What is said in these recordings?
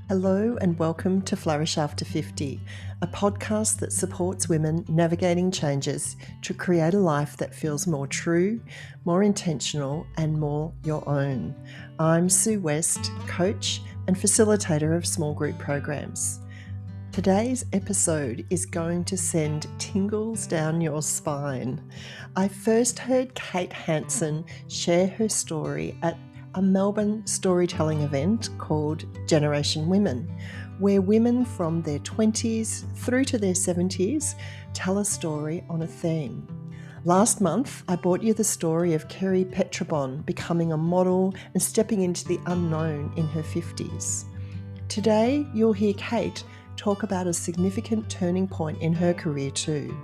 Hello and welcome to Flourish After 50, a podcast that supports women navigating changes to create a life that feels more true, more intentional, and more your own. I'm Sue West, coach and facilitator of small group programs. Today's episode is going to send tingles down your spine. I first heard Kate Hansen share her story at a Melbourne storytelling event called Generation Women, where women from their 20s through to their 70s tell a story on a theme. Last month, I brought you the story of Kerry Petrobon becoming a model and stepping into the unknown in her 50s. Today, you'll hear Kate talk about a significant turning point in her career too,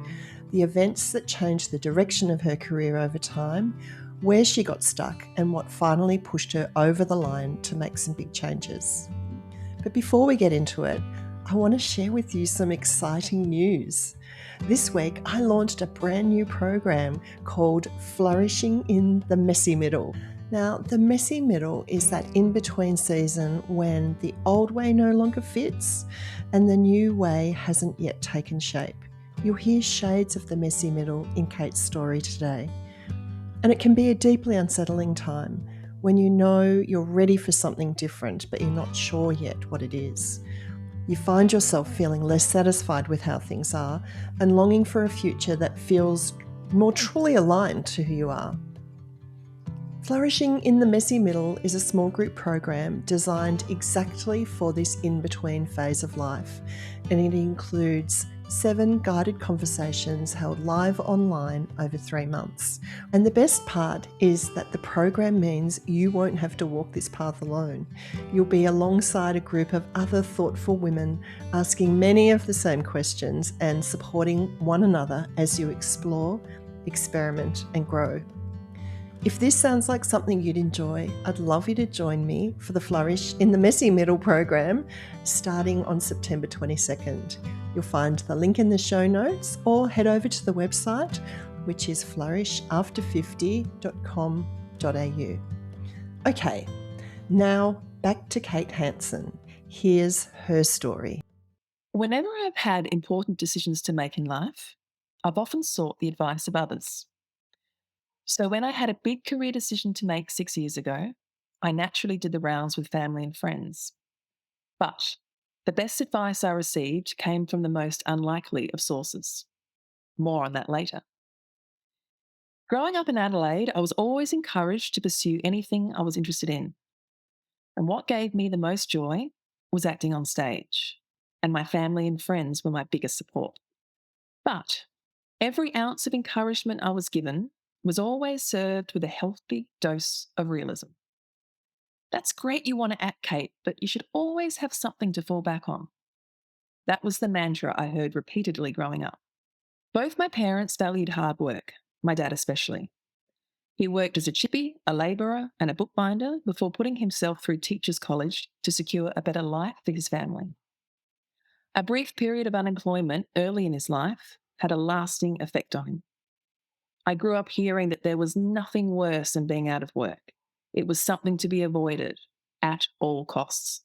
the events that changed the direction of her career over time, where she got stuck, and what finally pushed her over the line to make some big changes. But before we get into it, I want to share with you some exciting news. This week, I launched a brand new program called Flourishing in the Messy Middle. Now, the messy middle is that in-between season when the old way no longer fits and the new way hasn't yet taken shape. You'll hear shades of the messy middle in Kate's story today. And it can be a deeply unsettling time when you know you're ready for something different, but you're not sure yet what it is. You find yourself feeling less satisfied with how things are and longing for a future that feels more truly aligned to who you are. Flourishing in the Messy Middle is a small group program designed exactly for this in-between phase of life, and it includes 7 guided conversations held live online over 3 months. And the best part is that the program means you won't have to walk this path alone. You'll be alongside a group of other thoughtful women asking many of the same questions and supporting one another as you explore, experiment, and grow. If this sounds like something you'd enjoy, I'd love you to join me for the Flourish in the Messy Middle program starting on September 22nd. You'll find the link in the show notes or head over to the website, which is flourishabter50.com.au. Okay, now back to Kate Hansen. Here's her story. Whenever I've had important decisions to make in life, I've often sought the advice of others. So when I had a big career decision to make 6 years ago, I naturally did the rounds with family and friends. But the best advice I received came from the most unlikely of sources. More on that later. Growing up in Adelaide, I was always encouraged to pursue anything I was interested in. And what gave me the most joy was acting on stage. And my family and friends were my biggest support. But every ounce of encouragement I was given was always served with a healthy dose of realism. That's great you want to act, Kate, but you should always have something to fall back on. That was the mantra I heard repeatedly growing up. Both my parents valued hard work, my dad especially. He worked as a chippy, a labourer, and a bookbinder before putting himself through teachers' college to secure a better life for his family. A brief period of unemployment early in his life had a lasting effect on him. I grew up hearing that there was nothing worse than being out of work. It was something to be avoided at all costs.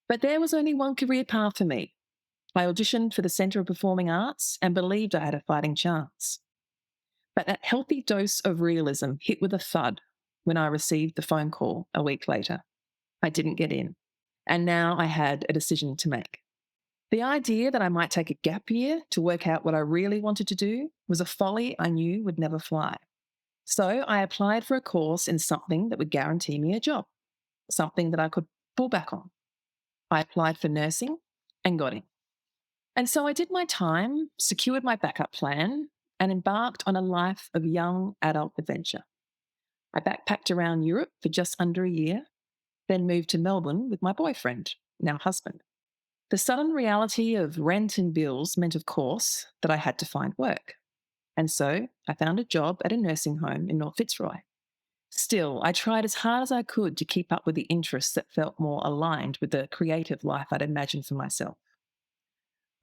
But there was only one career path for me. I auditioned for the Centre of Performing Arts and believed I had a fighting chance. But that healthy dose of realism hit with a thud when I received the phone call a week later. I didn't get in. And now I had a decision to make. The idea that I might take a gap year to work out what I really wanted to do was a folly I knew would never fly. So I applied for a course in something that would guarantee me a job, something that I could fall back on. I applied for nursing and got in. And so I did my time, secured my backup plan, and embarked on a life of young adult adventure. I backpacked around Europe for just under a year, then moved to Melbourne with my boyfriend, now husband. The sudden reality of rent and bills meant, of course, that I had to find work. And so I found a job at a nursing home in North Fitzroy. Still, I tried as hard as I could to keep up with the interests that felt more aligned with the creative life I'd imagined for myself.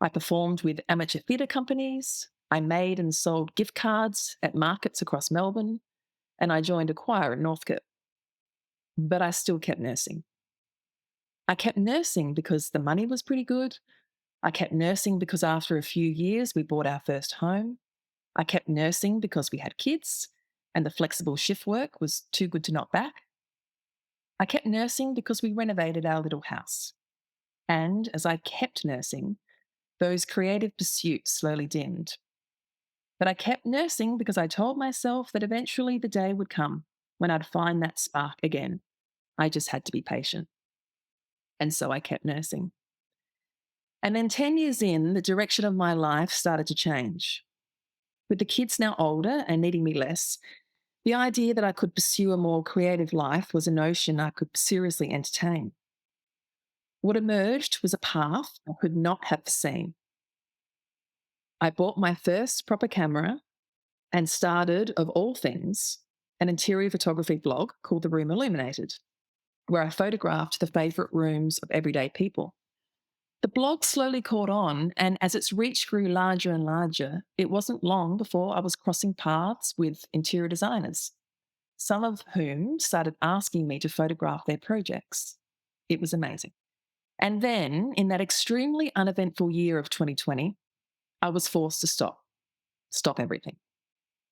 I performed with amateur theatre companies, I made and sold gift cards at markets across Melbourne, and I joined a choir in Northcote. But I still kept nursing. I kept nursing because the money was pretty good. I kept nursing because after a few years we bought our first home. I kept nursing because we had kids and the flexible shift work was too good to knock back. I kept nursing because we renovated our little house. And as I kept nursing, those creative pursuits slowly dimmed. But I kept nursing because I told myself that eventually the day would come when I'd find that spark again. I just had to be patient. And so I kept nursing. And then 10 years in, the direction of my life started to change. With the kids now older and needing me less, the idea that I could pursue a more creative life was a notion I could seriously entertain. What emerged was a path I could not have seen. I bought my first proper camera and started, of all things, an interior photography blog called The Room Illuminated, where I photographed the favourite rooms of everyday people. The blog slowly caught on, and as its reach grew larger and larger, it wasn't long before I was crossing paths with interior designers, some of whom started asking me to photograph their projects. It was amazing. And then, in that extremely uneventful year of 2020, I was forced to stop everything.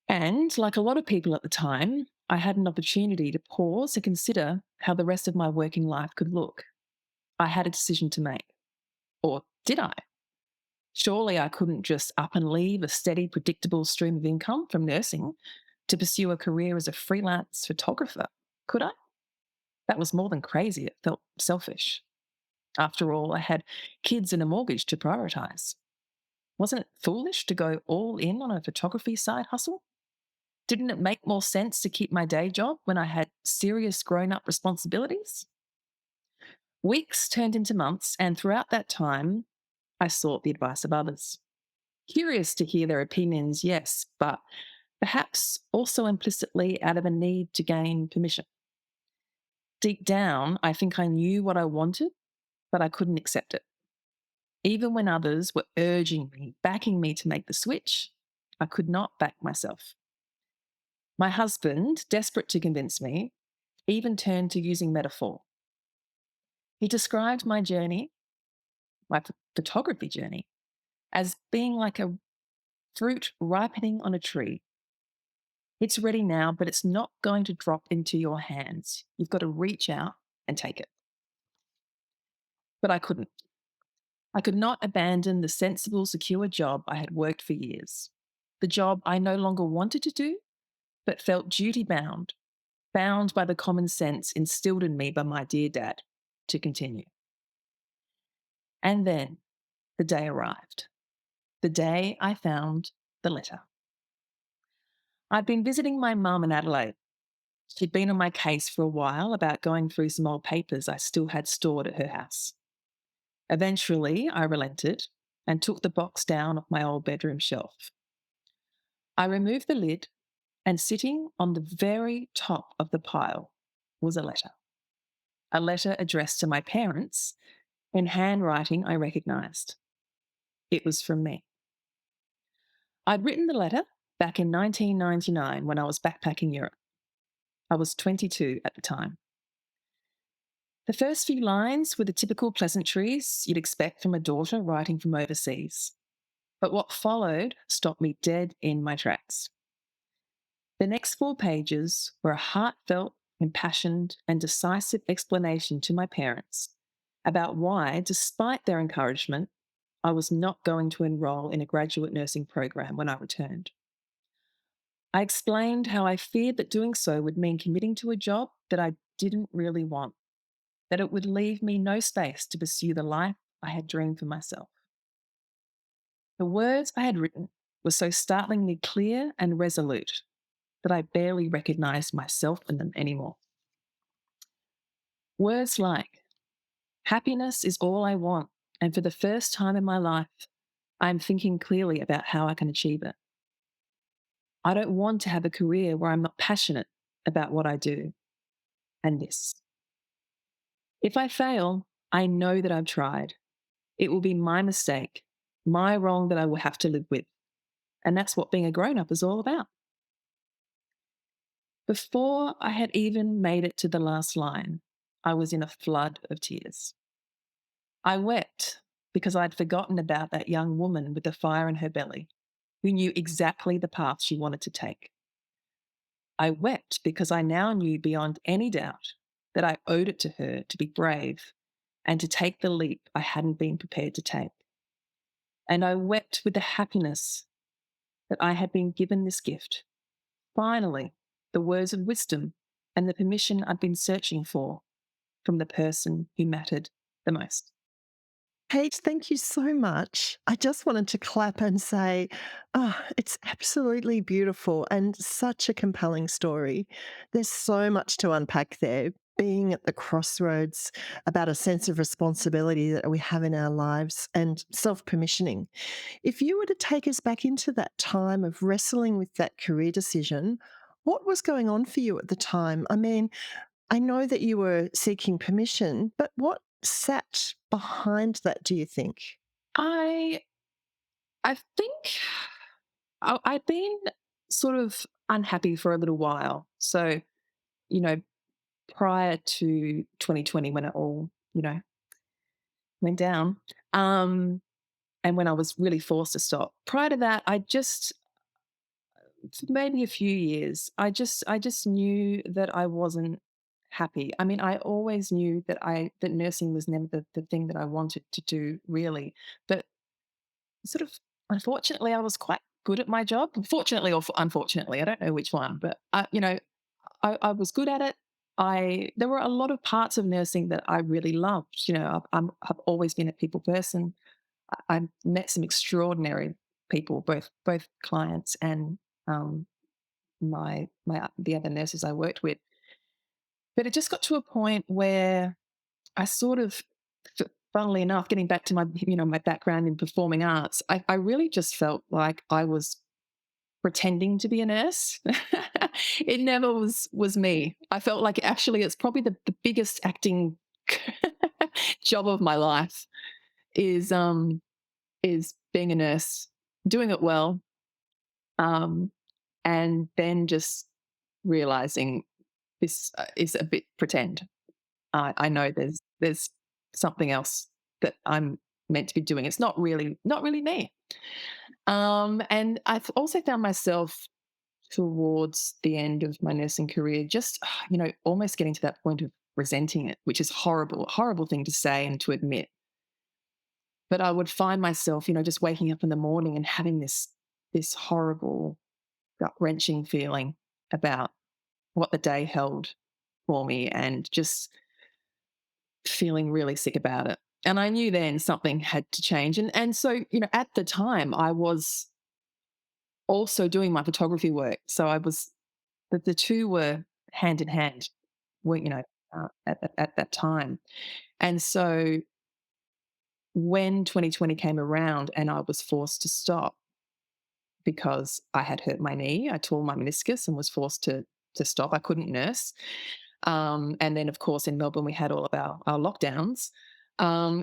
And like a lot of people at the time, I had an opportunity to pause and consider how the rest of my working life could look. I had a decision to make. Or did I? Surely I couldn't just up and leave a steady, predictable stream of income from nursing to pursue a career as a freelance photographer, could I? That was more than crazy. It felt selfish. After all, I had kids and a mortgage to prioritise. Wasn't it foolish to go all in on a photography side hustle? Didn't it make more sense to keep my day job when I had serious grown up responsibilities? Weeks turned into months, and throughout that time, I sought the advice of others. Curious to hear their opinions, yes, but perhaps also implicitly out of a need to gain permission. Deep down, I think I knew what I wanted, but I couldn't accept it. Even when others were urging me, backing me to make the switch, I could not back myself. My husband, desperate to convince me, even turned to using metaphor. He described my journey, my photography journey, as being like a fruit ripening on a tree. It's ready now, but it's not going to drop into your hands. You've got to reach out and take it. But I couldn't. I could not abandon the sensible, secure job I had worked for years. The job I no longer wanted to do, but felt duty bound, bound by the common sense instilled in me by my dear dad to continue. And then the day arrived. The day I found the letter. I'd been visiting my mum in Adelaide. She'd been on my case for a while about going through some old papers I still had stored at her house. Eventually, I relented and took the box down off my old bedroom shelf. I removed the lid, and sitting on the very top of the pile was a letter. A letter addressed to my parents in handwriting I recognised. It was from me. I'd written the letter back in 1999 when I was backpacking Europe. I was 22 at the time. The first few lines were the typical pleasantries you'd expect from a daughter writing from overseas. But what followed stopped me dead in my tracks. The next 4 pages were a heartfelt, impassioned, and decisive explanation to my parents about why, despite their encouragement, I was not going to enrol in a graduate nursing program when I returned. I explained how I feared that doing so would mean committing to a job that I didn't really want, that it would leave me no space to pursue the life I had dreamed for myself. The words I had written were so startlingly clear and resolute that I barely recognized myself in them anymore. Words like, happiness is all I want, and for the first time in my life, I am thinking clearly about how I can achieve it. I don't want to have a career where I'm not passionate about what I do. And this. If I fail, I know that I've tried. It will be my mistake, my wrong that I will have to live with. And that's what being a grown up is all about. Before I had even made it to the last line, I was in a flood of tears. I wept because I'd forgotten about that young woman with the fire in her belly who knew exactly the path she wanted to take. I wept because I now knew beyond any doubt that I owed it to her to be brave and to take the leap I hadn't been prepared to take. And I wept with the happiness that I had been given this gift. Finally, the words of wisdom and the permission I'd been searching for from the person who mattered the most. Kate, thank you so much. I just wanted to clap and say, oh, it's absolutely beautiful and such a compelling story. There's so much to unpack there. Being at the crossroads about a sense of responsibility that we have in our lives and self permissioning. If you were to take us back into that time of wrestling with that career decision, what was going on for you at the time? I mean, I know that you were seeking permission, but what sat behind that, do you think? I I think I'd been sort of unhappy for a little while. So, you know, prior to 2020 when it all, went down, um, and when I was really forced to stop. Prior to that, I just for maybe a few years, I just knew that I wasn't happy. I mean, I always knew that nursing was never the thing that I wanted to do really. But sort of unfortunately I was quite good at my job. Fortunately or unfortunately, I don't know which one, but I was good at it. I There were a lot of parts of nursing that I really loved. I've always been a people person. I met some extraordinary people, both clients and um, my the other nurses I worked with. But it just got to a point where I sort of, funnily enough, getting back to my background in performing arts, I really just felt like I was pretending to be a nurse. It never was me. I felt like actually it's probably the biggest acting job of my life is is being a nurse, doing it well, um, and then just realizing this is a bit pretend. I know there's something else that I'm meant to be doing. It's not really me. And I've also found myself towards the end of my nursing career, just almost getting to that point of resenting it, which is horrible, horrible thing to say and to admit. But I would find myself, just waking up in the morning and having this horrible, gut wrenching feeling about what the day held for me, and just feeling really sick about it. And I knew then something had to change. And so, at the time I was also doing my photography work. So I was the two were hand in hand, were, at that time. And so when 2020 came around and I was forced to stop because I had hurt my knee, I tore my meniscus and was forced to stop. I couldn't nurse. And then, of course, in Melbourne, we had all of our lockdowns.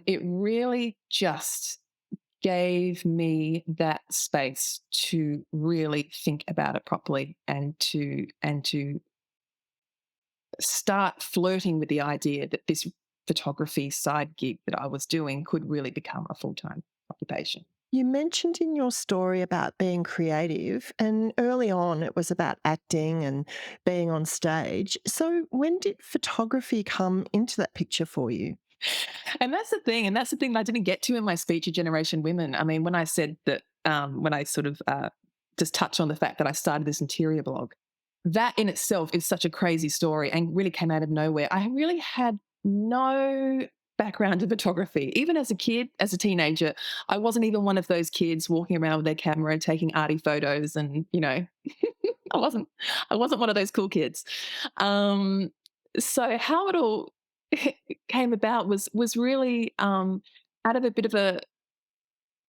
It really just gave me that space to really think about it properly, and to start flirting with the idea that this photography side gig that I was doing could really become a full-time occupation. You mentioned in your story about being creative, and early on it was about acting and being on stage. So, when did photography come into that picture for you? And that's the thing that I didn't get to in my speech at Generation Women. I mean, when I said that, when I sort of just touched on the fact that I started this interior blog, that in itself is such a crazy story and really came out of nowhere. I really had no background in photography. Even as a kid, as a teenager, I wasn't even one of those kids walking around with their camera and taking arty photos. And I wasn't, I wasn't one of those cool kids. Um, so how it all came about was really out of a bit of a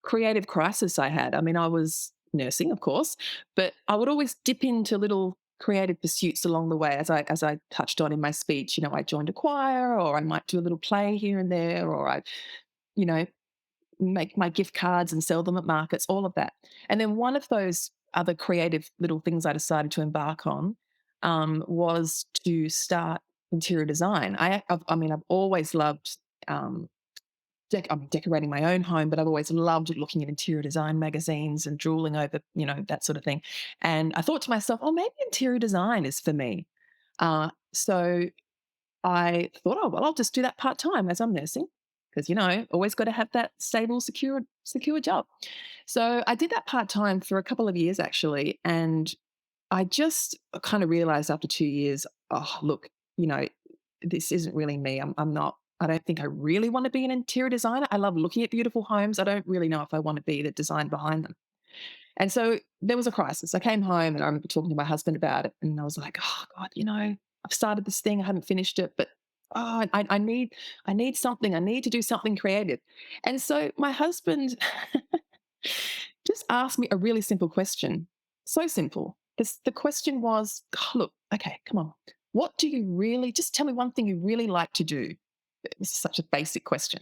creative crisis I had. I mean, I was nursing, of course, but I would always dip into little creative pursuits along the way, as I touched on in my speech. I joined a choir, or I might do a little play here and there, or I, you know, make my gift cards and sell them at markets, all of that. And then one of those other creative little things I decided to embark on was to start interior design. I mean, I've always loved um, I'm decorating my own home, but I've always loved looking at interior design magazines and drooling over, that sort of thing. And I thought to myself, oh, maybe interior design is for me. So I thought, oh, well, I'll just do that part time as I'm nursing because, always got to have that stable, secure job. So I did that part time for a couple of years actually. And I just kind of realized after 2 years, oh, look, you know, this isn't really me. I'm not, I don't think I really want to be an interior designer. I love looking at beautiful homes. I don't really know if I want to be the design behind them. And so there was a crisis. I came home and I remember talking to my husband about it. And I was like, oh God, I've started this thing. I haven't finished it, but I need something. I need to do something creative. And so my husband just asked me a really simple question. So simple. The question was, "Oh, look, okay, come on. What do you really, just tell me one thing you really like to do?" This is such a basic question.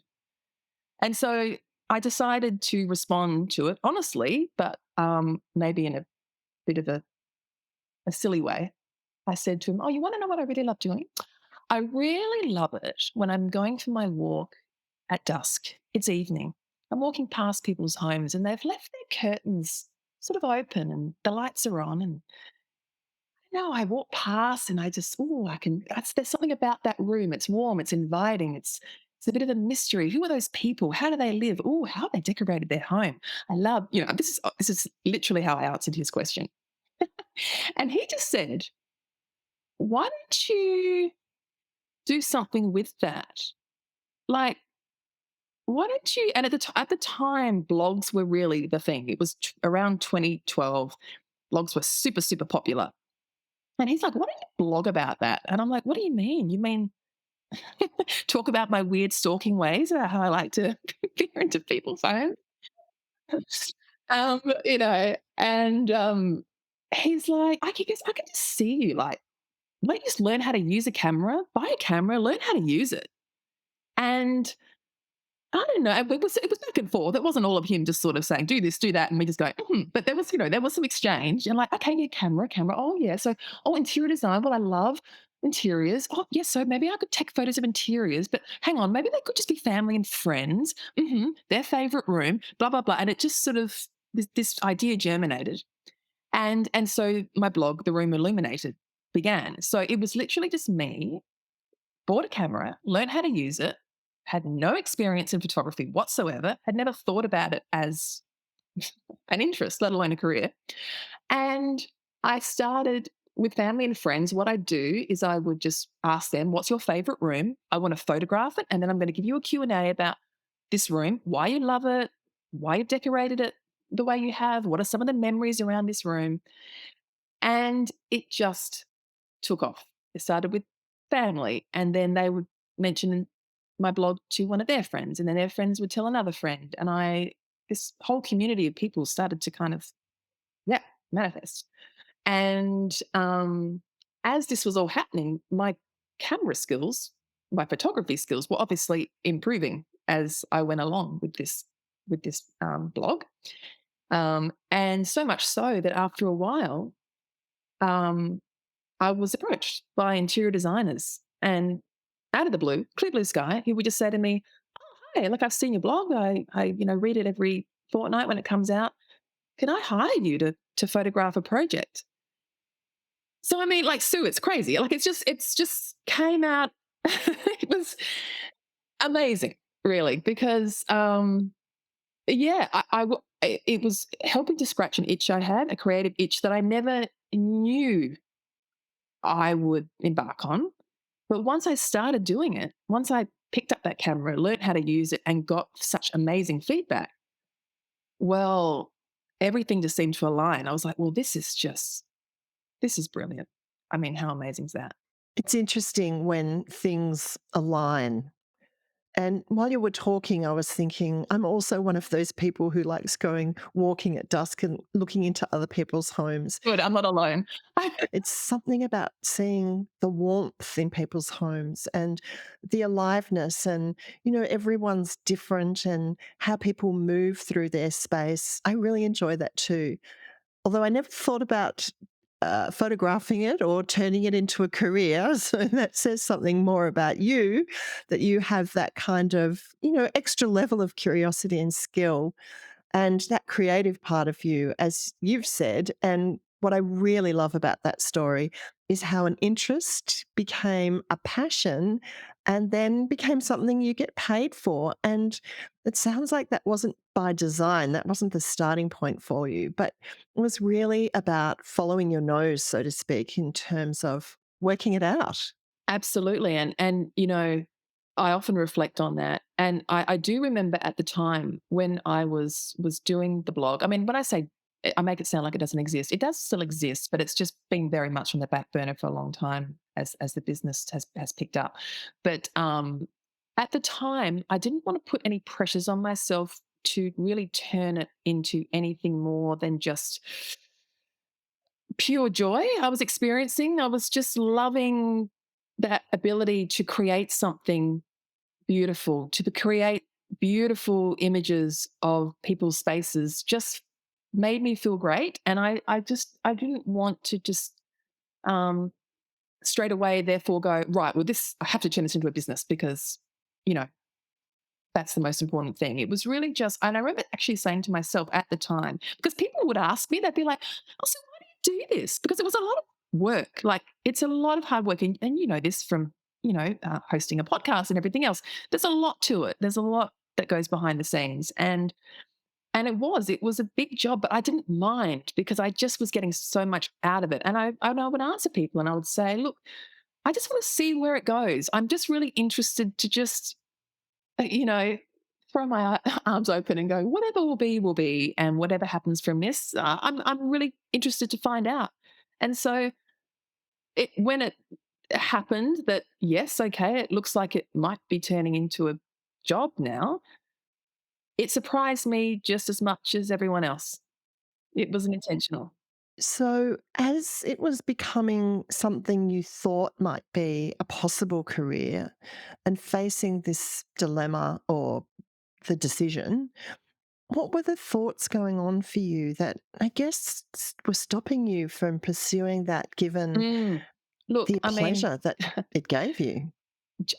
And so I decided to respond to it honestly, but maybe in a bit of a silly way. I said to him, oh, you want to know what I really love doing? I really love it when I'm going for my walk at dusk. It's evening. I'm walking past people's homes and they've left their curtains sort of open and the lights are on. And no, I walk past and I just, oh, there's something about that room. It's warm, it's inviting, it's a bit of a mystery. Who are those people? How do they live? Oh, how have they decorated their home? I love, this is literally how I answered his question. And he just said, why don't you do something with that? Like, why don't you? And at the time, blogs were really the thing. It was around 2012. Blogs were super, super popular. And he's like, why don't you blog about that? And I'm like, what do you mean? You mean talk about my weird stalking ways about how I like to peer into people's homes? And he's like, I can just see you. Like, why don't you just learn how to use a camera, buy a camera, learn how to use it. And I don't know. It was back and forth. It wasn't all of him just sort of saying, do this, do that, and we just go, But there was some exchange and like, okay, yeah, camera. Oh yeah. So interior design. Well, I love interiors. Oh, yes, so maybe I could take photos of interiors, but hang on, maybe they could just be family and friends, their favorite room, blah, blah, blah. And it just sort of this idea germinated. And so my blog, The Room Illuminated, began. So it was literally just me, bought a camera, learned how to use it, had no experience in photography whatsoever, had never thought about it as an interest, let alone a career. And I started with family and friends. What I do is I would just ask them, what's your favorite room? I want to photograph it. And then I'm going to give you a Q&A about this room, why you love it, why you've decorated it the way you have, what are some of the memories around this room. And it just took off. It started with family, and then they would mention my blog to one of their friends, and then their friends would tell another friend. And this whole community of people started to kind of, yeah, manifest. And as this was all happening, my camera skills, my photography skills were obviously improving as I went along with this blog. And so much so that after a while, um, I was approached by interior designers and out of the blue, clear blue sky, he would just say to me, oh, hey, look, I've seen your blog. I read it every fortnight when it comes out. Can I hire you to photograph a project? So I mean, like, Sue, it's crazy. Like, it's just came out. It was amazing, really, because yeah, it was helping to scratch an itch I had, a creative itch that I never knew I would embark on. But once I started doing it, once I picked up that camera, learned how to use it, and got such amazing feedback, well, everything just seemed to align. I was like, well, this is brilliant. I mean, how amazing is that? It's interesting when things align. And while you were talking, I was thinking, I'm also one of those people who likes going walking at dusk and looking into other people's homes. Good, I'm not alone. It's something about seeing the warmth in people's homes and the aliveness, and, everyone's different and how people move through their space. I really enjoy that too. Although I never thought about photographing it or turning it into a career. So that says something more about you, that you have that kind of, extra level of curiosity and skill and that creative part of you, as you've said. And what I really love about that story is how an interest became a passion and then became something you get paid for. And it sounds like that wasn't by design, that wasn't the starting point for you, but it was really about following your nose, so to speak, in terms of working it out. Absolutely, and I often reflect on that, and I do remember at the time when I was doing the blog. I mean, when I say I make it sound like it doesn't exist, it does still exist, but it's just been very much on the back burner for a long time as the business has picked up. But at the time, I didn't want to put any pressures on myself to really turn it into anything more than just pure joy I was experiencing. I was just loving that ability to create something beautiful, to create beautiful images of people's spaces just made me feel great. And I didn't want to just um straight away therefore go, right, well, this I have to turn this into a business because, you know, that's the most important thing. It was really just, and I remember actually saying to myself at the time, because people would ask me, they'd be like, oh, so why do you do this? Because it was a lot of work. Like it's a lot of hard work. And you know this from, hosting a podcast and everything else. There's a lot to it. There's a lot that goes behind the scenes. And it was a big job, but I didn't mind because I just was getting so much out of it. And I would answer people and I would say, look, I just want to see where it goes. I'm just really interested to just you know, throw my arms open and go, whatever will be, and whatever happens from this, I'm really interested to find out. And so when it happened that yes, okay, it looks like it might be turning into a job now, it surprised me just as much as everyone else. It wasn't intentional. So, as it was becoming something you thought might be a possible career and facing this dilemma or the decision, what were the thoughts going on for you that I guess were stopping you from pursuing that given Mm. Look, the I mean, pleasure that it gave you?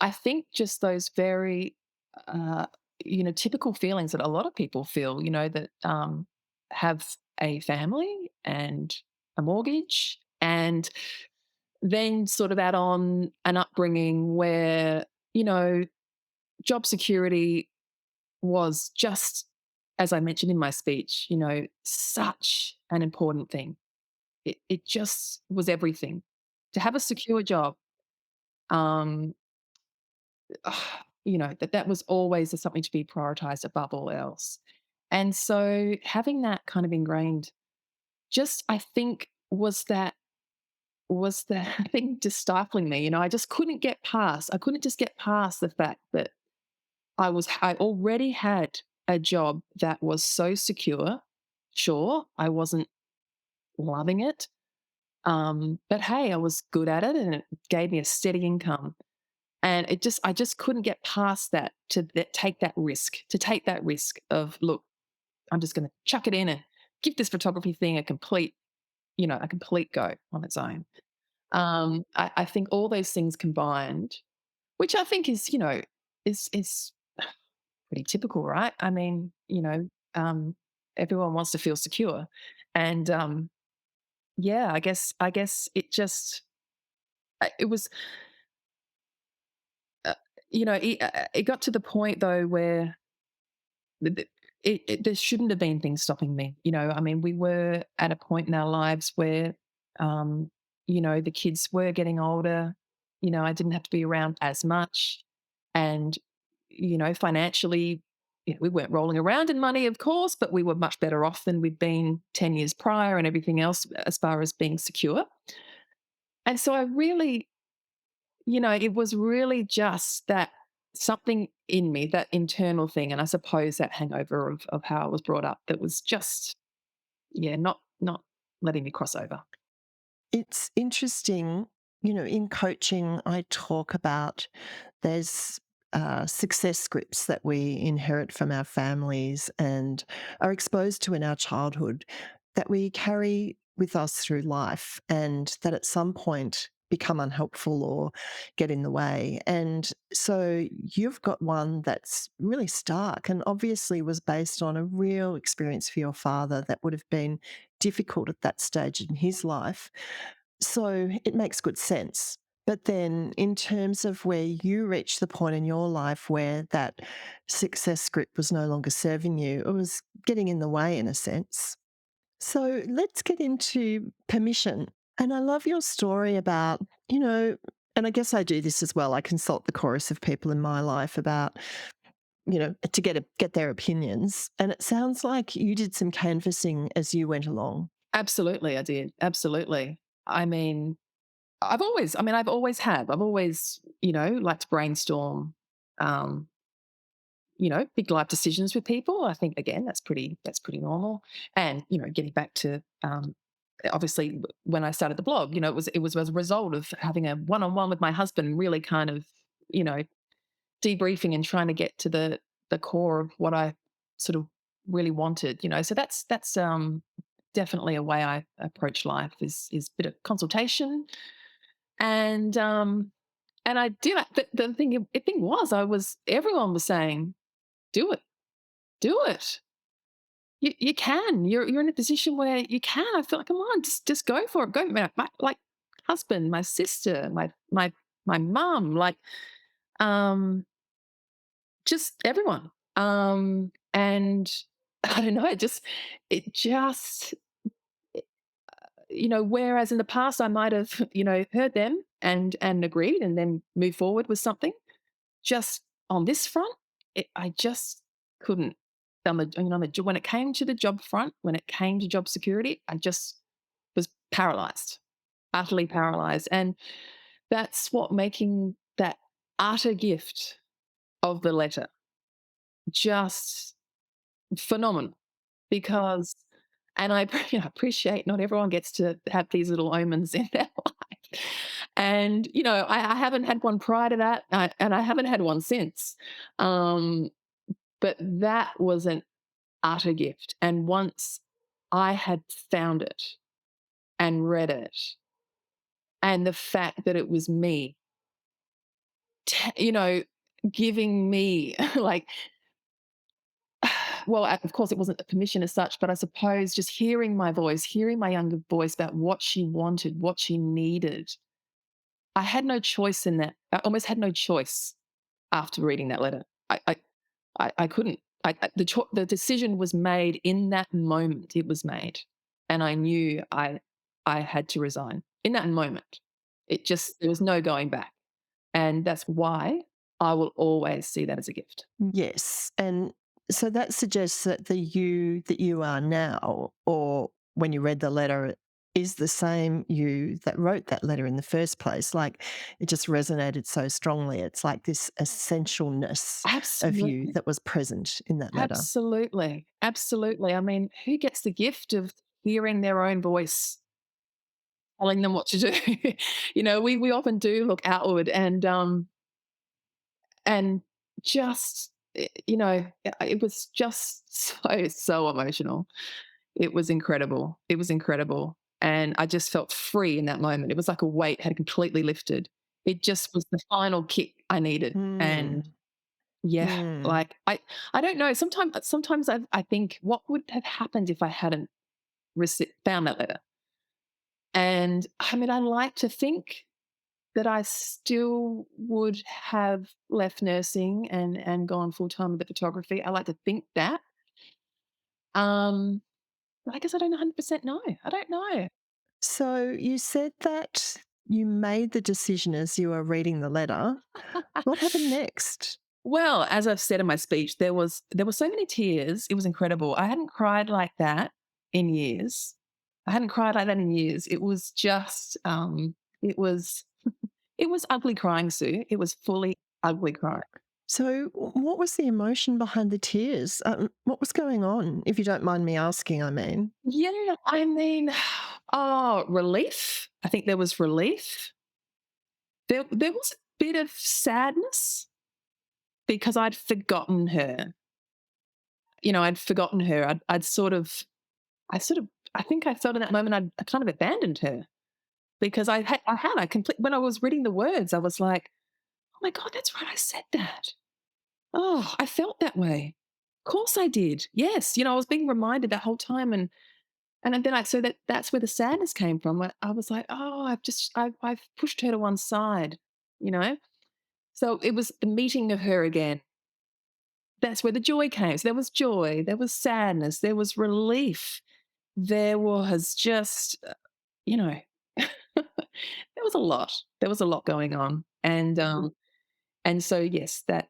I think just those very, uh, typical feelings that a lot of people feel, that have a family and a mortgage, and then sort of add on an upbringing where, you know, job security was just, as I mentioned in my speech, such an important thing. It just was everything. To have a secure job, um, that was always something to be prioritized above all else. And so having that kind of ingrained, just I think was the thing just stifling me. I just couldn't get past. I couldn't just get past the fact that I already had a job that was so secure. Sure, I wasn't loving it. But hey, I was good at it and it gave me a steady income. And I just couldn't get past that to take that risk of, look, I'm just going to chuck it in and give this photography thing a complete go on its own. I think all those things combined, which I think is pretty typical, right? I mean, everyone wants to feel secure. And yeah, I guess it was, uh, it got to the point though where there shouldn't have been things stopping me. I mean, we were at a point in our lives where, um, the kids were getting older. I didn't have to be around as much. And, financially, we weren't rolling around in money, of course, but we were much better off than we'd been 10 years prior and everything else as far as being secure. And so I really, it was really just that something in me, that internal thing, and I suppose that hangover of how I was brought up that was just, yeah, not letting me cross over. It's interesting, in coaching, I talk about there's success scripts that we inherit from our families and are exposed to in our childhood that we carry with us through life and that at some point become unhelpful or get in the way. And so you've got one that's really stark and obviously was based on a real experience for your father that would have been difficult at that stage in his life. So it makes good sense. But then, in terms of where you reached the point in your life where that success script was no longer serving you, it was getting in the way in a sense. So let's get into permission. And I love your story about, and I guess I do this as well. I consult the chorus of people in my life about, to get their opinions. And it sounds like you did some canvassing as you went along. Absolutely, I did. Absolutely. I mean, I've always have. I've always, liked to brainstorm, um, big life decisions with people. I think again, that's pretty normal. And, getting back to, obviously when I started the blog, it was as a result of having a one-on-one with my husband, really kind of, you know, debriefing and trying to get to the core of what I sort of really wanted. So that's definitely a way I approach life is a bit of consultation. And I did. The thing was, everyone was saying, "Do it, do it. You can. You're in a position where you can." I feel like, come on, just go for it. Go, like husband, my sister, my mum, um, just everyone. And I don't know. It just whereas in the past I might have heard them and agreed and then move forward with something. Just on this front, I just couldn't. When it came to the job front, when it came to job security, I just was paralyzed, utterly paralyzed. And that's what making that utter gift of the letter just phenomenal because, and I appreciate not everyone gets to have these little omens in their life. And, I haven't had one prior to that, and I haven't had one since. Um, but that was an utter gift. And once I had found it and read it, and the fact that it was me, giving me like, well, of course, it wasn't a permission as such, but I suppose just hearing my voice, hearing my younger voice about what she wanted, what she needed. I had no choice in that. I almost had no choice after reading that letter. I couldn't. The decision was made in that moment. It was made, and I knew I had to resign in that moment. There was no going back, and that's why I will always see that as a gift. Yes. And so that suggests that the you that you are now, or when you read the letter, is the same you that wrote that letter in the first place. Like it just resonated so strongly. It's like this essentialness of you Absolutely. that was present in that letter. Absolutely. Absolutely. I mean, who gets the gift of hearing their own voice telling them what to do? We often do look outward and just it was just so emotional. It was incredible. It was incredible. And I just felt free in that moment. It was like a weight had completely lifted. It just was the final kick I needed. And Mm, yeah, mm. like I don't know. Sometimes I think what would have happened if I hadn't found that letter. And I mean, I like to think that I still would have left nursing and gone full time with the photography. I like to think that. Um, but I guess I don't 100% know. I don't know. So you said that you made the decision as you were reading the letter. What happened next? Well, as I've said in my speech, there were so many tears. It was incredible. I hadn't cried like that in years. I hadn't cried like that in years. It was just it was it was ugly crying, Sue. It was fully ugly crying. So, what was the emotion behind the tears? What was going on, if you don't mind me asking? I mean, Yeah, I mean, oh, relief. I think there was relief. There was a bit of sadness because I'd forgotten her. I'd forgotten her. I sort of I think I felt in that moment I kind of abandoned her because I complete when I was reading the words, I was like, "Oh my god, that's right, I said that. Oh, I felt that way. Of course I did. Yes." I was being reminded that whole time and then that's where the sadness came from. I was like, "Oh, I've pushed her to one side," you know? So it was the meeting of her again. That's where the joy came. So there was joy, there was sadness, there was relief. There was just, you know, there was a lot. There was a lot going on. And so yes, that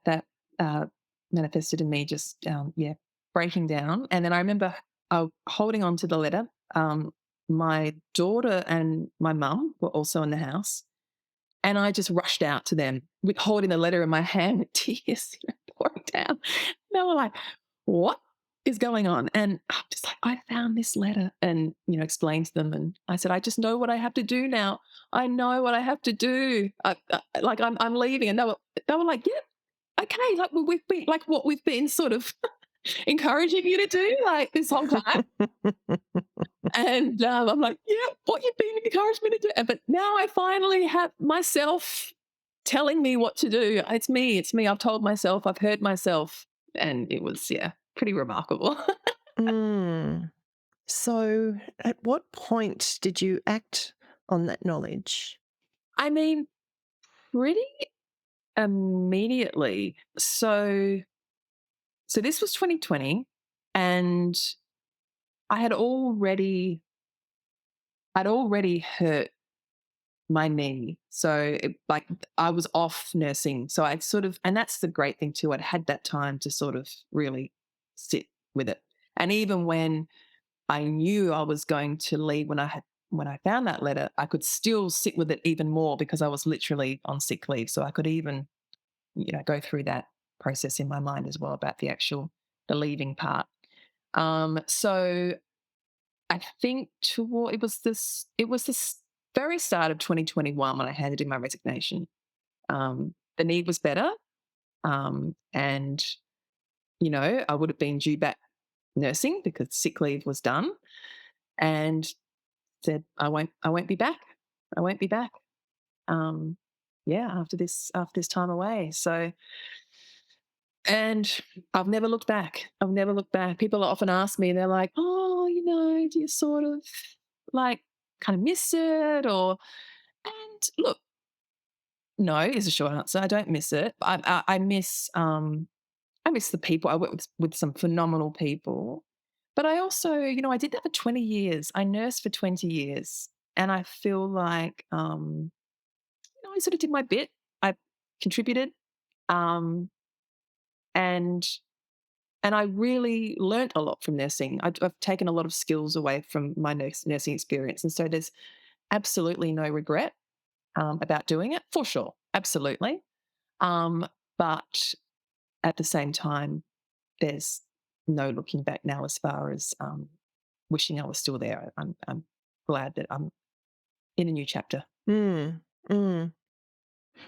uh manifested in me just yeah, breaking down. And then I remember holding on to the letter. Um my daughter and my mum were also in the house. And I just rushed out to them with holding the letter in my hand with tears pouring down. They were like, "What is going on?" And I'm just like, "I found this letter," and, explained to them. And I said, "I just know what I have to do now. I know what I have to do. Like, I'm leaving." And they were like, "Yeah, okay." Like, we've been, like, what we've been sort of encouraging you to do, like, this whole time. And I'm like, "Yeah, what you've been encouraging me to do." But now I finally have myself telling me what to do. It's me. It's me. I've told myself. I've heard myself, and it was, yeah, pretty remarkable. Mm. So, at what point did you act on that knowledge? I mean, pretty immediately. So this was 2020, and I had already I'd already hurt my knee. So, like, I was off nursing. So I'd sort of, and that's the great thing too. I'd had that time to sort of really sit with it. And even when I knew I was going to leave, when I found that letter, I could still sit with it even more because I was literally on sick leave. So I could even, go through that process in my mind as well about the leaving part. So I think it was this very start of 2021 when I handed in my resignation. The need was better, and I would have been due back nursing because sick leave was done, and said I won't be back. I won't be back. Um, yeah, after this time away. So, and I've never looked back. I've never looked back. People often ask me, they're like, "Oh, do you sort of like kind of miss it?" And look, no is a short answer. I don't miss it. I miss the people. I work with some phenomenal people, but I also, I did that for 20 years. I nursed for 20 years, and I feel like, I sort of did my bit. I contributed, um, and and I really learnt a lot from nursing. I've taken a lot of skills away from my nursing experience, and so there's absolutely no regret about doing it, for sure, absolutely. Um, but at the same time, there's no looking back now as far as wishing I was still there. I'm glad that I'm in a new chapter. Mm. Mm.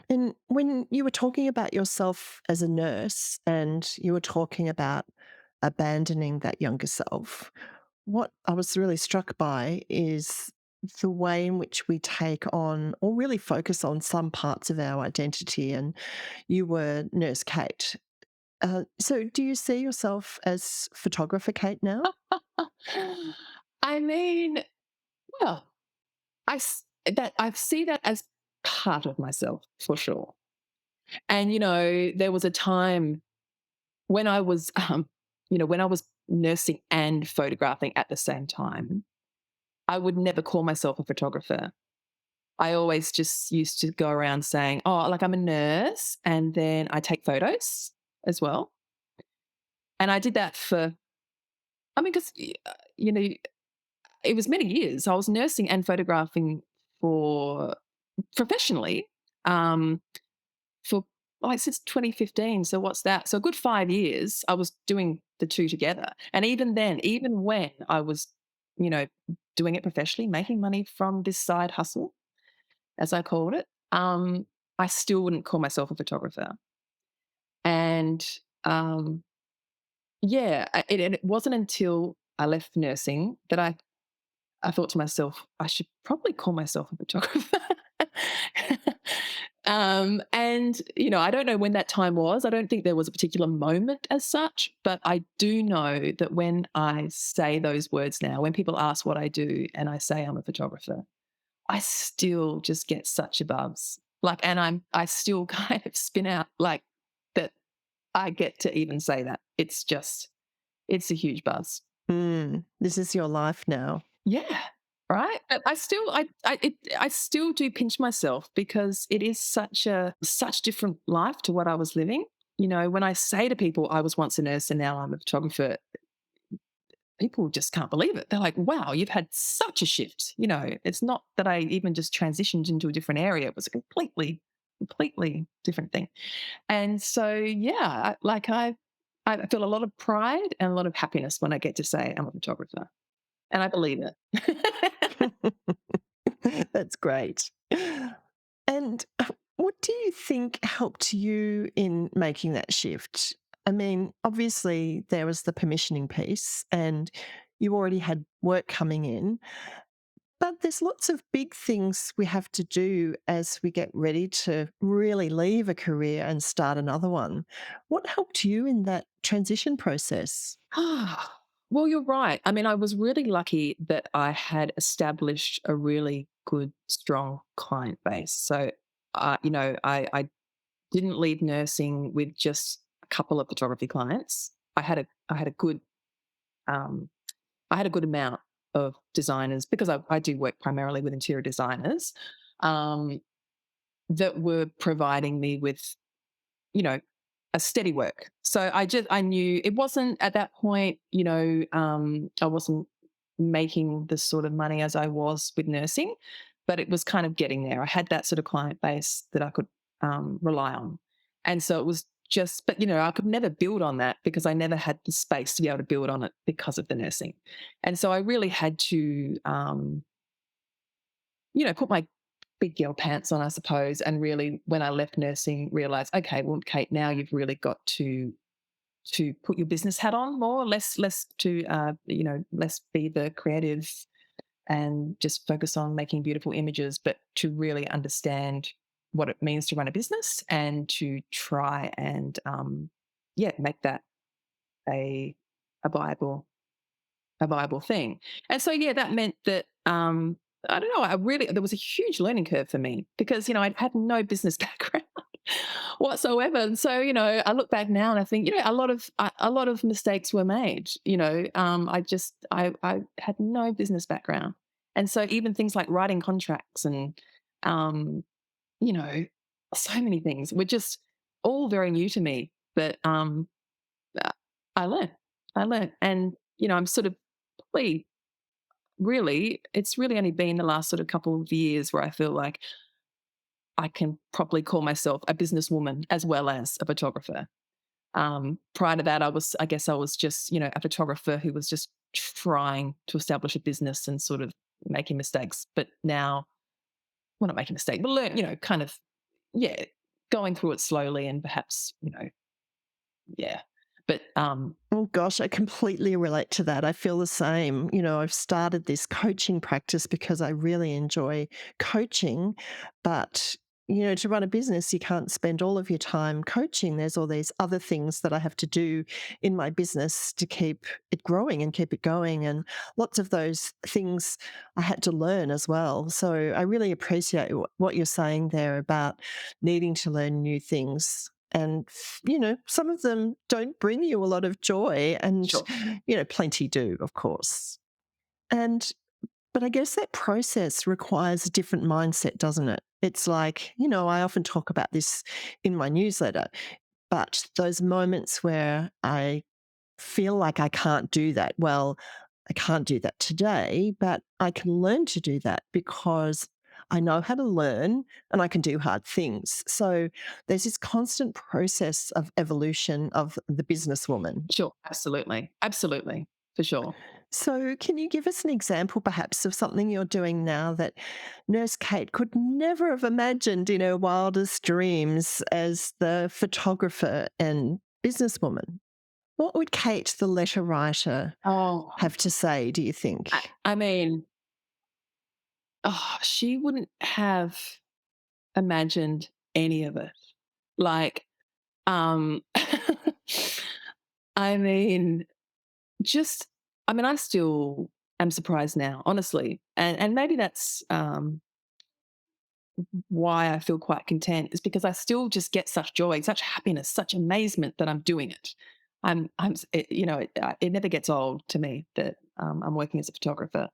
And when you were talking about yourself as a nurse and you were talking about abandoning that younger self, what I was really struck by is the way in which we take on or really focus on some parts of our identity. And you were Nurse Kate. So, do you see yourself as photographer Kate now? I mean, well, I see that as part of myself for sure. And there was a time when I was, when I was nursing and photographing at the same time. I would never call myself a photographer. I always just used to go around saying, "Oh, like I'm a nurse," and then I take photos as well. And I did that for, I mean, because it was many years. I was nursing and photographing for professionally, um, for like since 2015. So what's that? So a good 5 years I was doing the two together. And even then, even when I was, you know, doing it professionally, making money from this side hustle, as I called it, I still wouldn't call myself a photographer. And yeah, and it wasn't until I left nursing that I I thought to myself, I should probably call myself a photographer. And, I don't know when that time was. I don't think there was a particular moment as such, but I do know that when I say those words now, when people ask what I do and I say I'm a photographer, I still just get such a buzz. Like, and I still kind of spin out like that I get to even say that. It's a huge buzz. This is your life now. Yeah. Right. But I still do pinch myself because it is such different life to what I was living. When I say to people I was once a nurse and now I'm a photographer, people just can't believe it. They're like, wow, you've had such a shift. It's not that I even just transitioned into a different area. It was a completely different thing. And so, yeah, I feel a lot of pride and a lot of happiness when I get to say I'm a photographer, and I believe it. That's great. And what do you think helped you in making that shift? I mean, obviously, there was the permissioning piece, and you already had work coming in, but there's lots of big things we have to do as we get ready to really leave a career and start another one. What helped you in that transition process? Well, you're right. I mean, I was really lucky that I had established a really good, strong client base. So, I didn't leave nursing with just a couple of photography clients. I had a good um, I had a good amount of designers because I do work primarily with interior designers um, that were providing me with you know, a steady work. So I knew it wasn't at that point, I wasn't making the sort of money as I was with nursing, but it was kind of getting there. I had that sort of client base that I could rely on. And so it was just, but I could never build on that because I never had the space to be able to build on it because of the nursing. And so I really had to, put my big girl pants on, I suppose, and really, when I left nursing, realize, okay, well, Kate, now you've really got to put your business hat on more, less to less be the creative and just focus on making beautiful images, but to really understand what it means to run a business and to try and make that a a viable a viable thing. And so, yeah, that meant that I don't know. There was a huge learning curve for me because I had no business background whatsoever. And so, I look back now and I think a lot of mistakes were made. I had no business background, and so even things like writing contracts and um, you know so many things were just all very new to me. But uh, I learned, and I'm sort of probably it's really only been the last sort of couple of years where I feel like I can probably call myself a businesswoman as well as a photographer. Prior to that, I guess I was just, a photographer who was just trying to establish a business and sort of making mistakes. But now, well, not making mistakes, but learn, kind of, yeah, going through it slowly and perhaps, yeah. But Oh gosh, I completely relate to that. I feel the same. I've started this coaching practice because I really enjoy coaching, but to run a business, you can't spend all of your time coaching. There's all these other things that I have to do in my business to keep it growing and keep it going. And lots of those things I had to learn as well. So I really appreciate what you're saying there about needing to learn new things. And, some of them don't bring you a lot of joy, and, sure, plenty do, of course. And, but I guess that process requires a different mindset, doesn't it? It's like, I often talk about this in my newsletter, but those moments where I feel like I can't do that. Well, I can't do that today, but I can learn to do that because I know how to learn and I can do hard things. So there's this constant process of evolution of the businesswoman. sure, absolutely, for sure. So, can you give us an example perhaps of something you're doing now that Nurse Kate could never have imagined in her wildest dreams as the photographer and businesswoman? What would Kate, the letter writer, Oh, have to say, do you I, think? I mean, she wouldn't have imagined any of it. Like, um, I mean, just, I mean, I still am surprised now, honestly, and maybe that's why I feel quite content is because I still just get such joy, such happiness, such amazement that I'm doing it. It never gets old to me that I'm working as a photographer.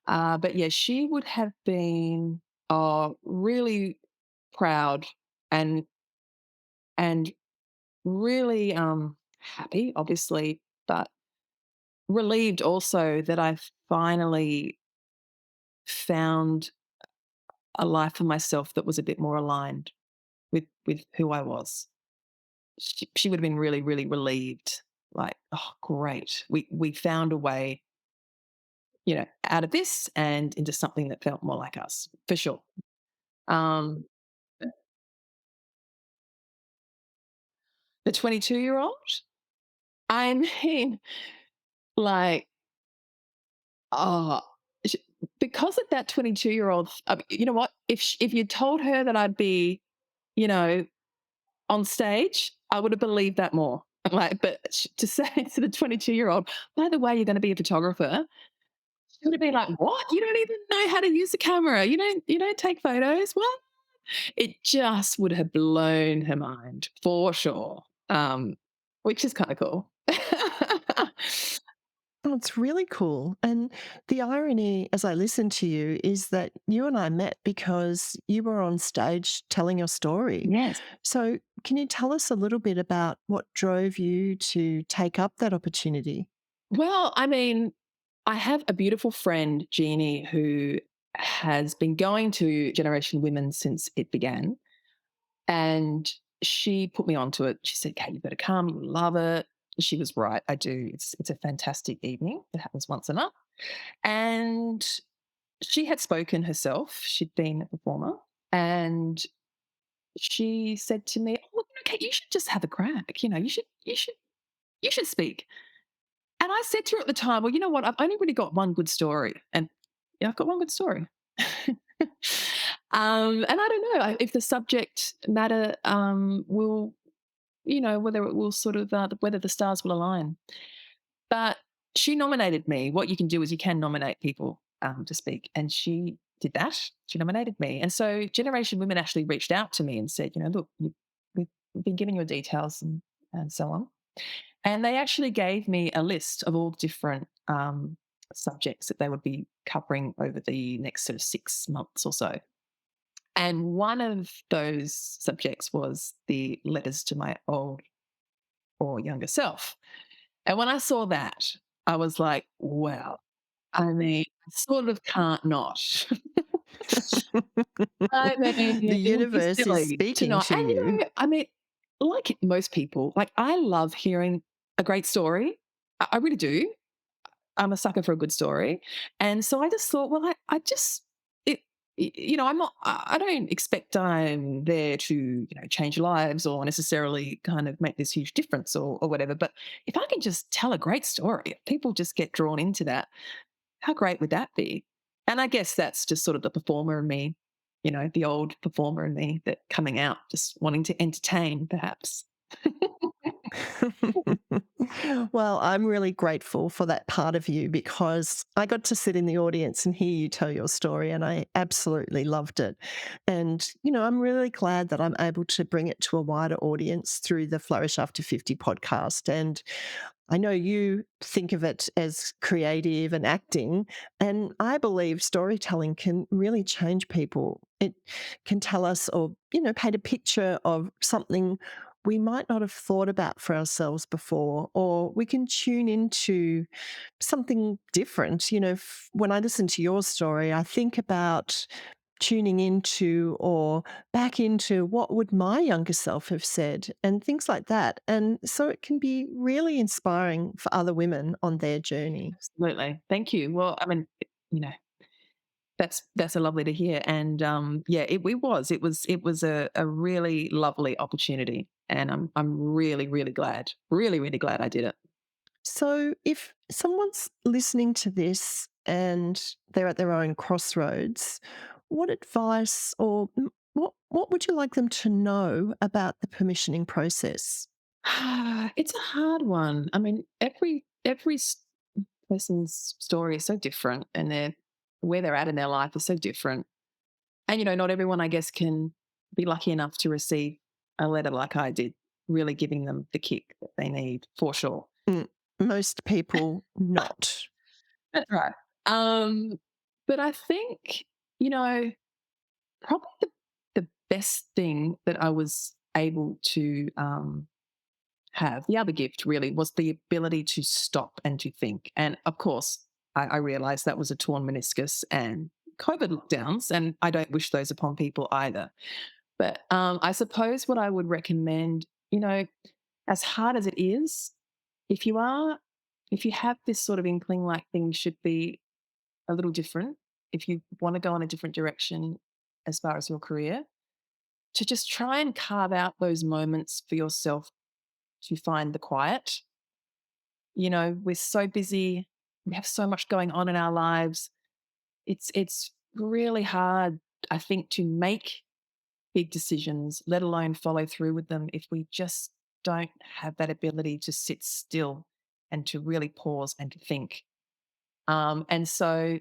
But yeah, she would have been really proud and and really happy, obviously, but relieved also that I finally found a life for myself that was a bit more aligned with who I was. She would have been really, really relieved. Like, oh, great. We found a way, out of this and into something that felt more like us, for sure. Um, the 22-year-old, I mean, like, oh, sh because of that 22-year-old, you know what? If you told her that I'd be, you know, on stage, I would have believed that more. Like, but to say to the 22-year-old, "By the way, you're gonna be a photographer," she would have been like, "What? You don't even know how to use a camera. You don't take photos? What?" It just would have blown her mind for sure, which is kinda cool. Oh, it's really cool. And the irony, as I listen to you, is that you and I met because you were on stage telling your story. Yes. So, can you tell us a little bit about what drove you to take up that opportunity? Well, I mean, I have a beautiful friend, Jeannie, who has been going to Generation Women since it began. And she put me onto it. She said, "Kate, you better come. You'll love it." She was right. I do. It's a fantastic evening. It happens once a month. And she had spoken herself. She'd been a performer. And she said to me, "Oh, Kate, you should just have a crack. You should speak." And I said to her at the time, "Well, you know what? I've only really got one good story." And yeah, I've got one good story. And I don't know if the subject matter will, whether it will sort of, whether the stars will align. But she nominated me. What you can do is you can nominate people to speak. And she did that. She nominated me. And so Generation Women actually reached out to me and said, "Look, we've been giving your details and so on." And they actually gave me a list of all different subjects that they would be covering over the next sort of 6 months or so. And one of those subjects was the letters to my old or younger self. And when I saw that, I was like, "Well, I mean, I sort of can't not." I mean, The it would be universe is silly to speaking not. to And, you. I mean, like most people, like, I love hearing a great story. I really do. I'm a sucker for a good story. And so I just thought, well, I just, it, I'm not, I don't expect I'm there to, change lives or necessarily kind of make this huge difference or whatever. But if I can just tell a great story, people just get drawn into that. How great would that be? And I guess that's just sort of the performer in me, the old performer in me that coming out, just wanting to entertain, perhaps. Well, I'm really grateful for that part of you because I got to sit in the audience and hear you tell your story, and I absolutely loved it. And, I'm really glad that I'm able to bring it to a wider audience through the Flourish After 50 podcast. And I know you think of it as creative and acting, and I believe storytelling can really change people. It can tell us or, paint a picture of something we might not have thought about for ourselves before, or we can tune into something different. When I listen to your story, I think about tuning into or back into what would my younger self have said and things like that. And so it can be really inspiring for other women on their journey. Absolutely. Thank you. Well, I mean, you know, that's a lovely to hear. And yeah, it was a really lovely opportunity. And I'm really, really, really glad I did it. So if someone's listening to this and they're at their own crossroads, what advice or what would you like them to know about the permissioning process? It's a hard one. I mean, person's story is so different, and where they're at in their life is so different. And not everyone, I guess, can be lucky enough to receive a letter like I did, really giving them the kick that they need for sure. Mm, most people not. That's right. Um, but I think, you know, probably the best thing that I was able to have, the other gift really, was the ability to stop and to think. And of course, I realized that was a torn meniscus and COVID lockdowns, and I don't wish those upon people either. But I suppose what I would recommend, as hard as it is, if you are, if you have this sort of inkling like things should be a little different, if you want to go in a different direction as far as your career, to just try and carve out those moments for yourself to find the quiet. We're so busy, we have so much going on in our lives. It's really hard, I think, to make big decisions, let alone follow through with them, if we just don't have that ability to sit still and to really pause and to think. And so,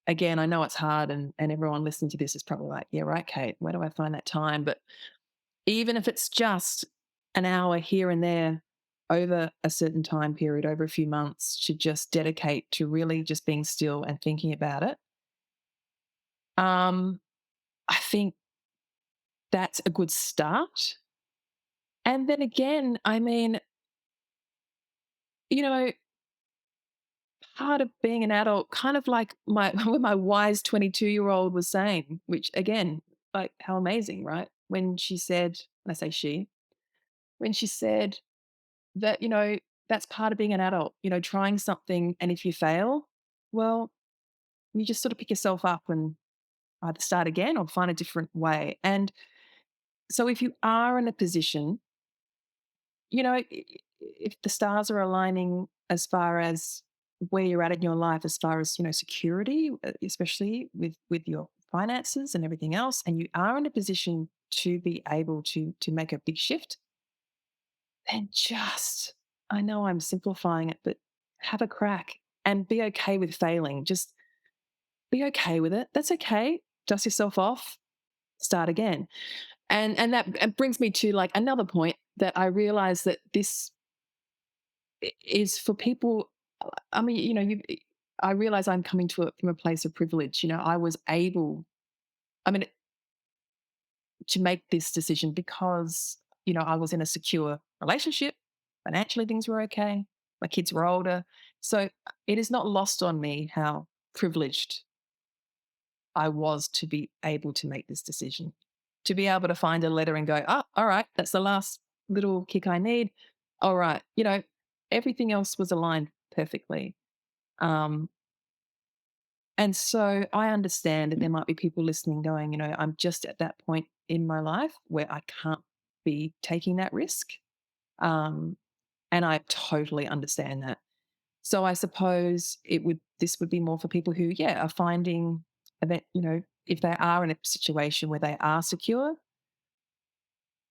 again, I know it's hard, and everyone listening to this is probably like, yeah, right, Kate, where do I find that time? But even if it's just an hour here and there over a certain time period, over a few months, to just dedicate to really just being still and thinking about it, um, I think that's a good start. And then again, I mean, you know, part of being an adult, kind of like my what my wise 22-year-old was saying, which again, like how amazing, right? When she said, and I say she, when she said that, that's part of being an adult, trying something, and if you fail, well, you just sort of pick yourself up and either start again or find a different way. And so if you are in a position, if the stars are aligning as far as where you're at in your life, as far as, security, especially with your finances and everything else, and you are in a position to be able to make a big shift, then just, I know I'm simplifying it, but have a crack and be okay with failing. Just be okay with it. That's okay. Dust yourself off, start again. And that brings me to like another point, that I realize that this is for people. I mean, I realize I'm coming to it from a place of privilege. I was able, I mean, to make this decision because, I was in a secure relationship. Financially, things were okay. My kids were older. So it is not lost on me how privileged I was to be able to make this decision, to be able to find a letter and go, oh, all right, that's the last little kick I need. All right. Everything else was aligned perfectly. Um, and so I understand that there might be people listening going, I'm just at that point in my life where I can't be taking that risk. Um, and I totally understand that. So I suppose this would be more for people who, yeah, are finding that, if they are in a situation where they are secure,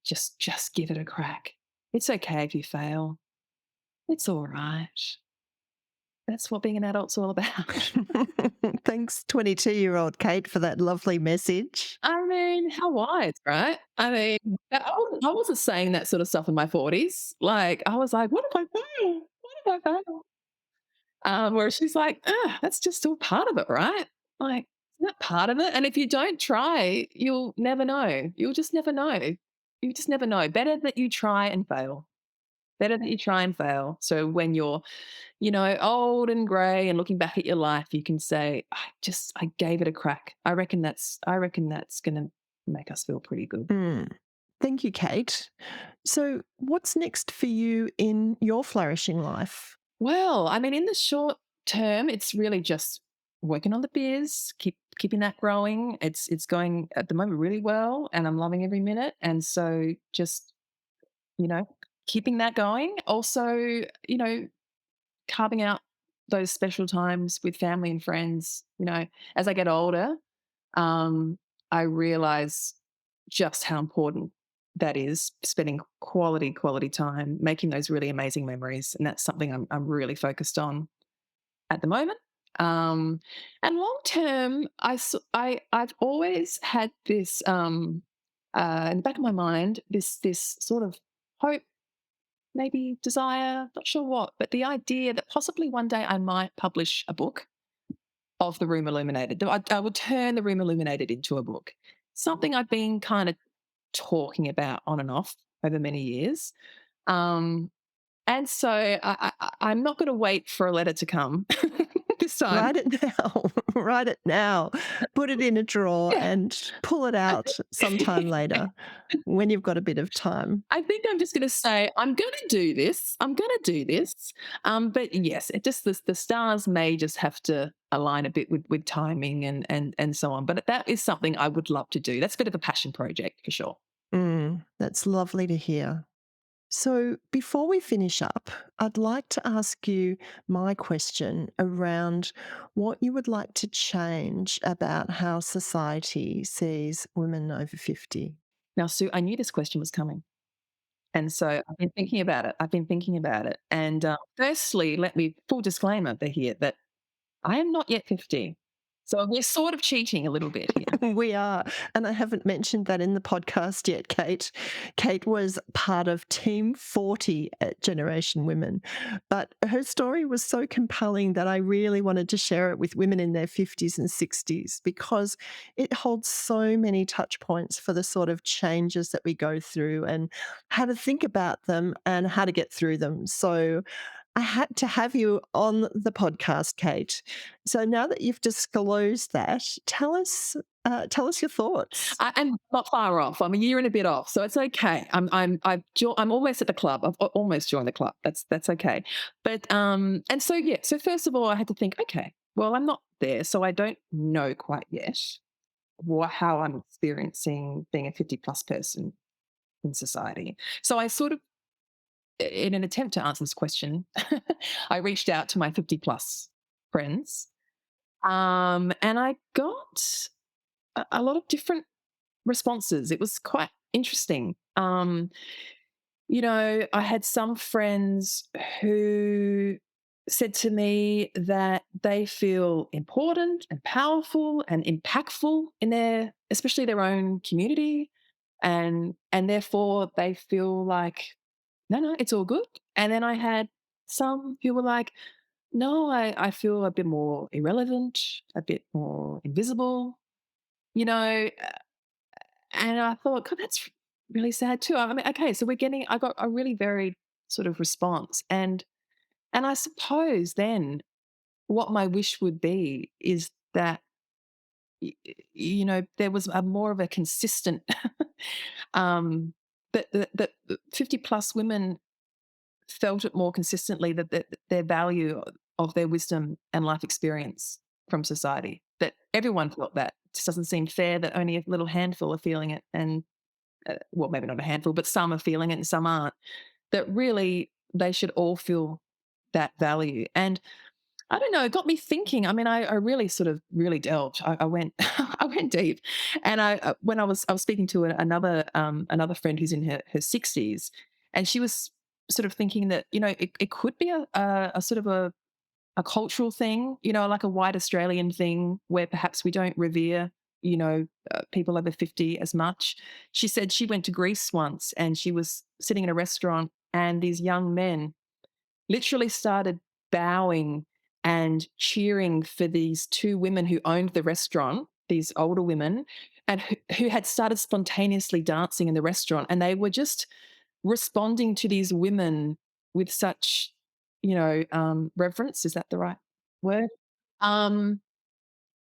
just give it a crack. It's okay if you fail. It's all right. That's what being an adult's all about. Thanks, 22-year-old Kate, for that lovely message. I mean, how wise, right? I mean, I wasn't saying that sort of stuff in my 40s. Like, I was like, what if I fail? What if I fail? Where she's like, that's just still part of it, right? Like, isn't that part of it? And if you don't try, you'll never know. You'll just never know. You just never know. Better that you try and fail. Better that you try and fail. So when you're, old and grey and looking back at your life, you can say, I gave it a crack. I reckon that's gonna make us feel pretty good. Mm. Thank you, Kate. So, what's next for you in your flourishing life? Well, I mean, in the short term, it's really just working on the biz, keeping that growing. It's going at the moment really well, and I'm loving every minute. And so just, you know, keeping that going. Also, carving out those special times with family and friends. As I get older, um, I realize just how important that is, spending quality time, making those really amazing memories. And that's something I'm really focused on at the moment. Um, and long term, I've always had this in the back of my mind, this sort of hope, maybe desire, not sure what, but the idea that possibly one day I might publish a book of the Room Illuminated. I would turn the Room Illuminated into a book. Something I've been kind of talking about on and off over many years. Um, and so I'm not going to wait for a letter to come this time. Write it now. Write it now. Put it in a drawer Yeah. and pull it I out sometime think, later when you've got a bit of time. I think I'm just going to say, I'm going to do this. I'm going to do this. But yes, it just the stars may just have to align a bit with timing and so on. But that is something I would love to do. That's a bit of a passion project for sure. That's lovely to hear. So, before we finish up, I'd like to ask you my question around what you would like to change about how society sees women over 50. Now, Sue, I knew this question was coming. And so I've been thinking about it. I've been thinking about it. And firstly, let me full disclaimer here that I am not yet 50. So we're sort of cheating a little bit here. We are. And I haven't mentioned that in the podcast yet, Kate. Kate was part of Team 40 at Generation Women. But her story was so compelling that I really wanted to share it with women in their 50s and 60s because it holds so many touch points for the sort of changes that we go through and how to think about them and how to get through them. So I had to have you on the podcast, Kate. So now that you've disclosed that, tell us your thoughts. I'm not far off. I'm a year and a bit off, so it's okay. I'm almost at the club. I've almost joined the club. That's okay. But and so yeah. So first of all, I had to think. Okay, well, I'm not there, so I don't know quite yet how I'm experiencing being a 50 plus person in society. So I sort of, in an attempt to answer this question, I reached out to my 50 plus friends, and I got a lot of different responses. It was quite interesting. I had some friends who said to me that they feel important and powerful and impactful in especially their own community, and therefore they feel like, no, it's all good. And then I had some who were like, no, I feel a bit more irrelevant, a bit more invisible, you know, and I thought, God, that's really sad too. I mean, okay, so I got a really varied sort of response. And I suppose then what my wish would be is that, there was a more of a consistent, that 50 plus women felt it more consistently, that their value of their wisdom and life experience from society, that everyone felt that. It just doesn't seem fair that only a little handful are feeling it. And well, maybe not a handful, but some are feeling it and some aren't, that really they should all feel that value. And I don't know, it got me thinking. I mean, I really sort of really delved. I went, I went deep, and when I was speaking to another friend who's in her 60s, and she was sort of thinking that it could be a sort of a cultural thing, like a white Australian thing where perhaps we don't revere, people over 50 as much. She said she went to Greece once and she was sitting in a restaurant and these young men literally started bowing and cheering for these two women who owned the restaurant, these older women, and who had started spontaneously dancing in the restaurant. And they were just responding to these women with such, reverence. Is that the right word? Um,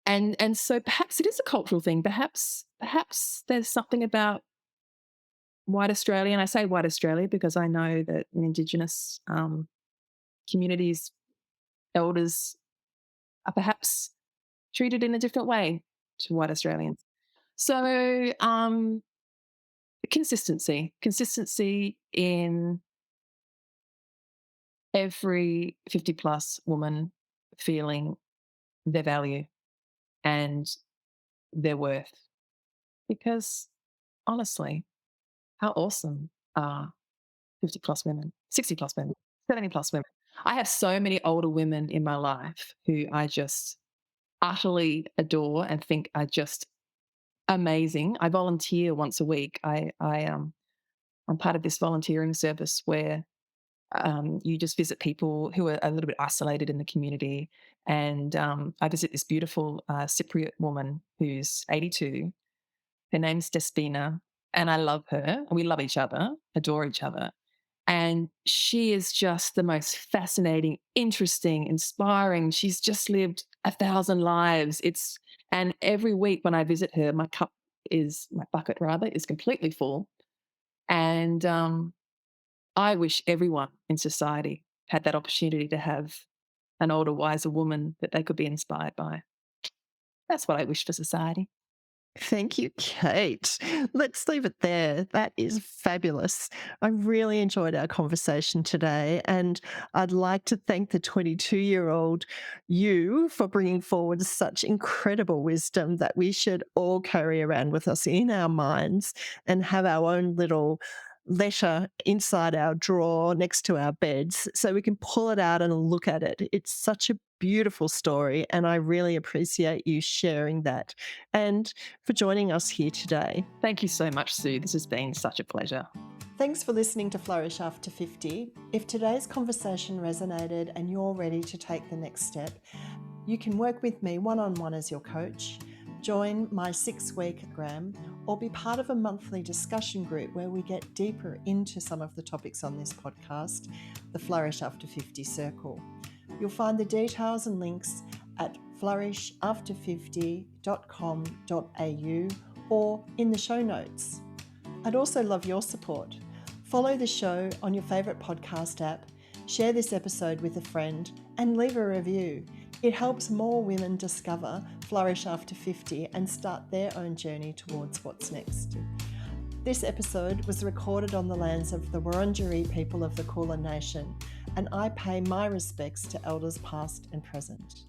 and so perhaps it is a cultural thing. Perhaps there's something about white Australia, and I say white Australia because I know that in Indigenous communities, elders are perhaps treated in a different way to white Australians. So consistency in every 50 plus woman feeling their value and their worth. Because honestly, how awesome are 50 plus women, 60 plus women, 70 plus women? I have so many older women in my life who I just utterly adore and think are just amazing. I volunteer once a week. I'm part of this volunteering service where you just visit people who are a little bit isolated in the community. And I visit this beautiful Cypriot woman who's 82. Her name's Despina, and I love her. And we love each other, adore each other. And she is just the most fascinating, interesting, inspiring. She's just lived 1,000 lives. And every week when I visit her, my bucket rather, is completely full. And I wish everyone in society had that opportunity to have an older, wiser woman that they could be inspired by. That's what I wish for society. Thank you, Kate. Let's leave it there. That is fabulous. I really enjoyed our conversation today, and I'd like to thank the 22-year-old you for bringing forward such incredible wisdom that we should all carry around with us in our minds and have our own little letter inside our drawer next to our beds so we can pull it out and look at it. It's such a beautiful story, and I really appreciate you sharing that and for joining us here today. Thank you so much, Sue. This has been such a pleasure. Thanks for listening to Flourish After 50. If today's conversation resonated and you're ready to take the next step, you can work with me one-on-one as your coach, join my 6-week program, or be part of a monthly discussion group where we get deeper into some of the topics on this podcast, the Flourish After 50 Circle. You'll find the details and links at flourishabter50.com.au or in the show notes. I'd also love your support. Follow the show on your favourite podcast app, share this episode with a friend, and leave a review. It helps more women discover Flourish After 50 and start their own journey towards what's next. This episode was recorded on the lands of the Wurundjeri people of the Kulin Nation, and I pay my respects to elders past and present.